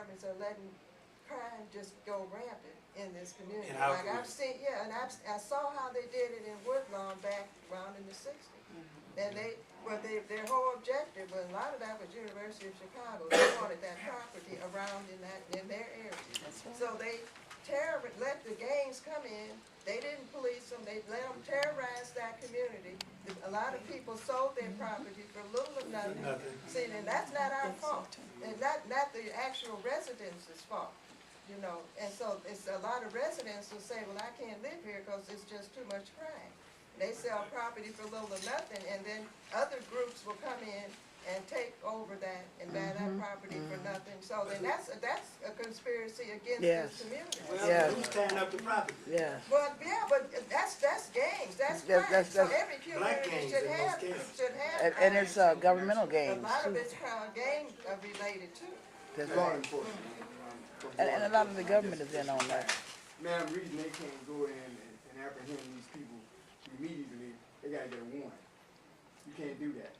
departments are letting crime just go rampant in this community. In our Like I've seen, yeah, and I saw how they did it in Woodlawn back around in the '60s. And their whole objective was, a lot of that was University of Chicago. They wanted that property around in their area. That's right. So they let the gangs come in. They didn't police them. They let them terrorize that community. A lot of people sold their property for little or nothing. See, and that's not our fault. And not the actual residents' fault. You know, and so it's a lot of residents will say, well, I can't live here because it's just too much crime. They sell property for little or nothing, and then other groups will come in and take over that and buy that property for nothing. So then that's a conspiracy against this community. Well, who's tearing up the property? Yeah. Well, yeah, but that's gangs. That's crime. So every community should have. And it's governmental games A lot of too. it's gang related too. That's Law right. enforcement. And a lot of the government is in on that. Ma'am, the reason they can't go in and apprehend these people immediately, they gotta get a warrant. You can't do that.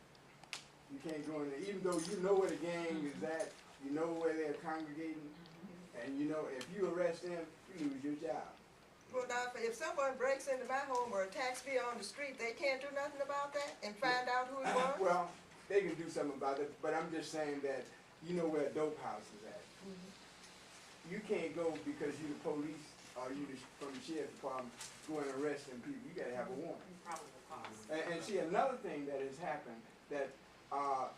You can't go in there, even though you know where the gang is at, you know where they're congregating, and you know if you arrest them, you lose your job. Well, now, if someone breaks into my home or attacks me on the street, they can't do nothing about that and find out who it was? Well, they can do something about it, but I'm just saying that you know where a dope house is at. You can't go because you're the police or you from the sheriff's department go and arrest them people. You gotta have a warrant. And see, another thing that has happened, that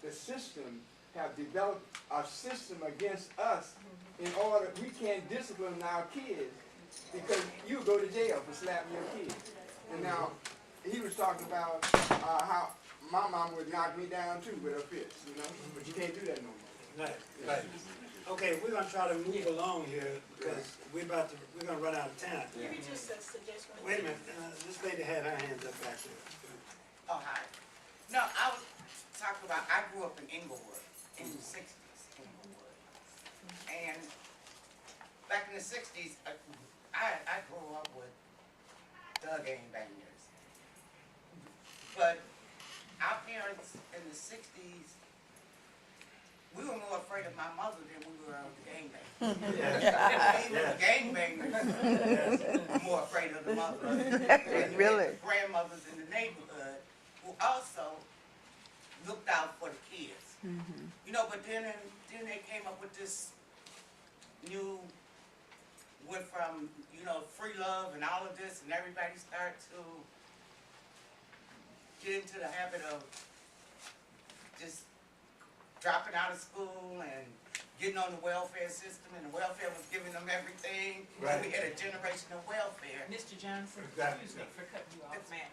the system have developed a system against us in order, we can't discipline our kids because you go to jail for slapping your kids. And now, he was talking about how my mom would knock me down too with her fist, you know, but you can't do that no more. Right, right. Okay, we're gonna try to move along here because we're gonna run out of time. Give me just a suggestion. Wait a minute, this lady had her hands up back there. Oh, hi. No, I was talking about, I grew up in Inglewood in the 60s, Inglewood. And back in the 60s, I grew up with drug gangbangers. But our parents in the 60s, we were more afraid of my mother than we were of the gangbangers. Even the gangbangers were more afraid of the mother. Really? The grandmothers in the neighborhood who also looked out for the kids. You know, but then they came up with this new, went from, you know, free love and all of this, and everybody started to get into the habit of just dropping out of school and getting on the welfare system, and the welfare was giving them everything. Right. So we had a generation of welfare. Mr. Johnson, Exactly. excuse me for cutting you off, ma'am.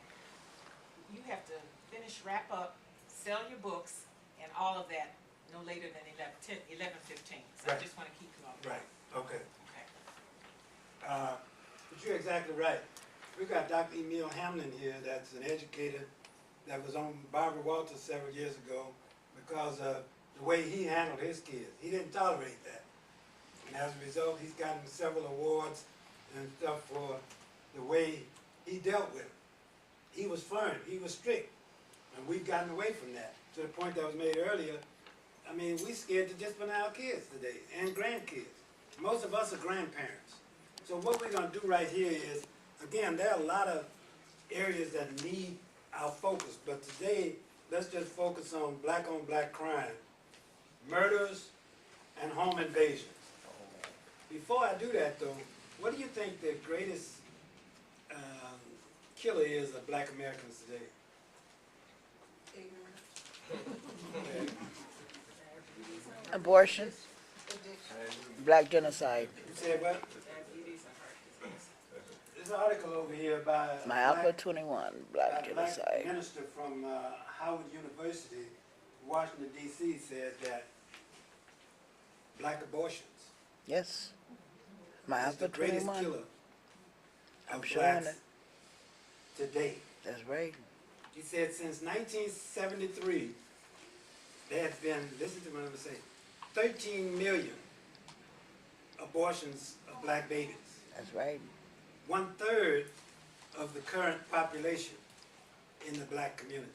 You have to finish, wrap up, sell your books, and all of that no later than 11:15. So Right. I just want to keep you on. Right, okay. Okay. But you're exactly right. We've got Dr. Emil Hamlin here, that's an educator that was on Barbara Walters several years ago because of the way he handled his kids. He didn't tolerate that. And as a result, he's gotten several awards and stuff for the way he dealt with it. He was firm, he was strict, and we've gotten away from that. To the point that was made earlier, I mean, we're scared to discipline our kids today, and grandkids. Most of us are grandparents. So what we're gonna do right here is, again, there are a lot of areas that need our focus, but today, let's just focus on black crime, murders, and home invasions. Before I do that though, what do you think the greatest killer is of black Americans today? Abortion, black genocide. You said what? There's an article over here by My Alpha 21, black a genocide. minister from Howard University, Washington, D.C. said that black abortions Yes. My is Alpha the greatest 21. killer I'm of showing blacks it. today. That's right. He said since 1973, there has been, listen to what I'm going to say, 13 million abortions of black babies. That's right. 1/3 of the current population in the black community.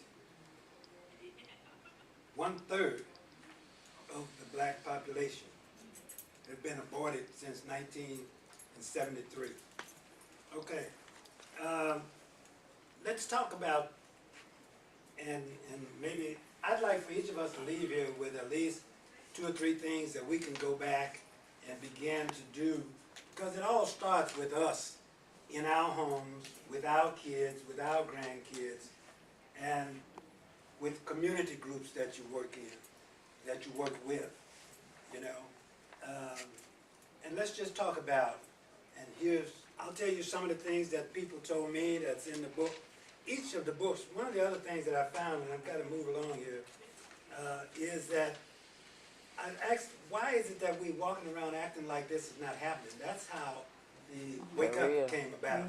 1/3 of the black population have been aborted since 1973. Okay, let's talk about, and maybe I'd like for each of us to leave here with at least 2 or 3 things that we can go back and begin to do, because it all starts with us in our homes, with our kids, with our grandkids, and with community groups that you work in, that you work with, you know. And let's just talk about, and I'll tell you some of the things that people told me that's in the book. Each of the books, one of the other things that I found, and I've got to move along here, is that I asked, why is it that we walking around acting like this is not happening? That's how the Wake Up came about.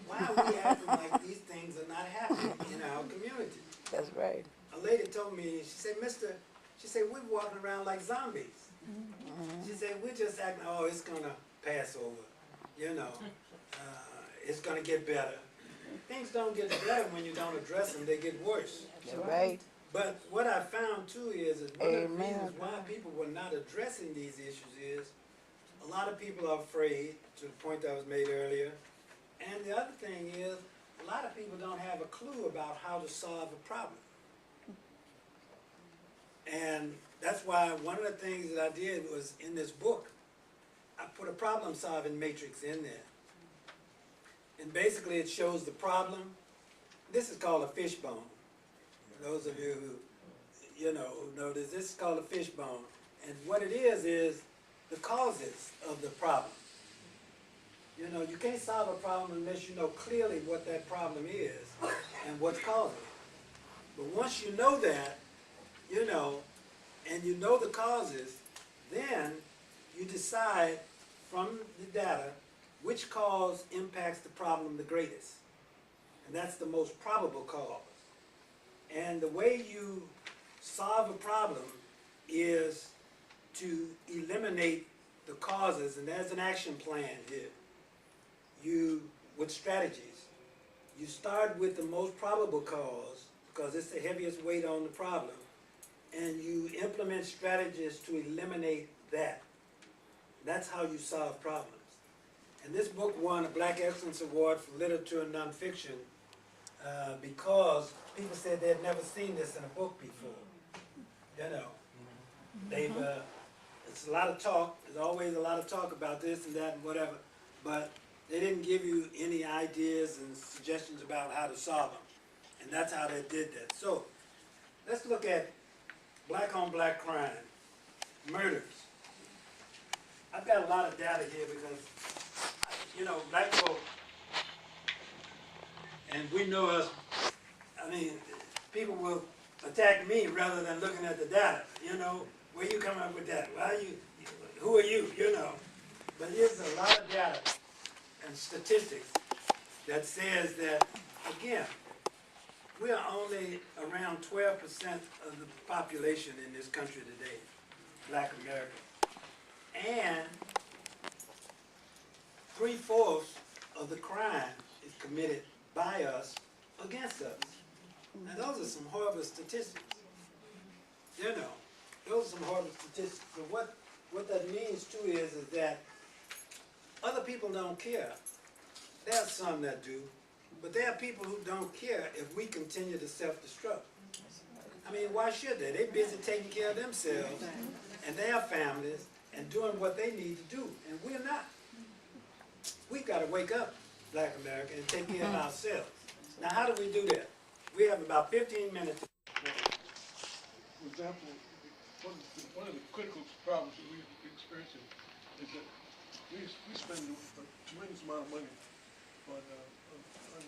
Why are we acting like these things are not happening in our community? That's right. A lady told me, she said, we're walking around like zombies. She said, we're just acting, oh, it's going to pass over, you know, it's going to get better. Things don't get better when you don't address them, they get worse. That's right. But what I found too is that one of the Amen. reasons why people were not addressing these issues is a lot of people are afraid, to the point that was made earlier. And the other thing is, a lot of people don't have a clue about how to solve a problem. And that's why one of the things that I did was in this book, I put a problem solving matrix in there. And basically it shows the problem. This is called a fishbone. Those of you who, you know, know this is called a fishbone. And what it is the causes of the problem. You know, you can't solve a problem unless you know clearly what that problem is and what's causing it. But once you know that, you know, and you know the causes, then you decide from the data which cause impacts the problem the greatest. And that's the most probable cause. And the way you solve a problem is to eliminate the causes, and there's an action plan here. With strategies, you start with the most probable cause, because it's the heaviest weight on the problem, and you implement strategies to eliminate that. That's how you solve problems. And this book won a Black Excellence Award for Literature and Nonfiction because people said they had never seen this in a book before. You know, it's a lot of talk. There's always a lot of talk about this and that and whatever, but they didn't give you any ideas and suggestions about how to solve them. And that's how they did that. So let's look at black on black crime, murders. I've got a lot of data here because, you know, black folk, and we know us, I mean, people will attack me rather than looking at the data. You know, where you come up with that? Who are you, you know? But here's a lot of data and statistics that says that, again, we are only around 12% of the population in this country today, Black Americans. And 3/4 of the crime is committed by us against us. Now those are some horrible statistics. You know, those are some horrible statistics. So what that means too is that other people don't care. There are some that do, but there are people who don't care if we continue to self-destruct. I mean, why should they? They're busy taking care of themselves and their families and doing what they need to do, and we're not. We've got to wake up, Black America, and take care of ourselves. Now, how do we do that? We have about 15 minutes. For example, one of the critical problems that we experience is that we spend a tremendous amount of money on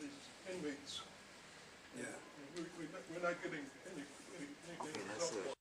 these inmates. Yeah. And we're not getting anything.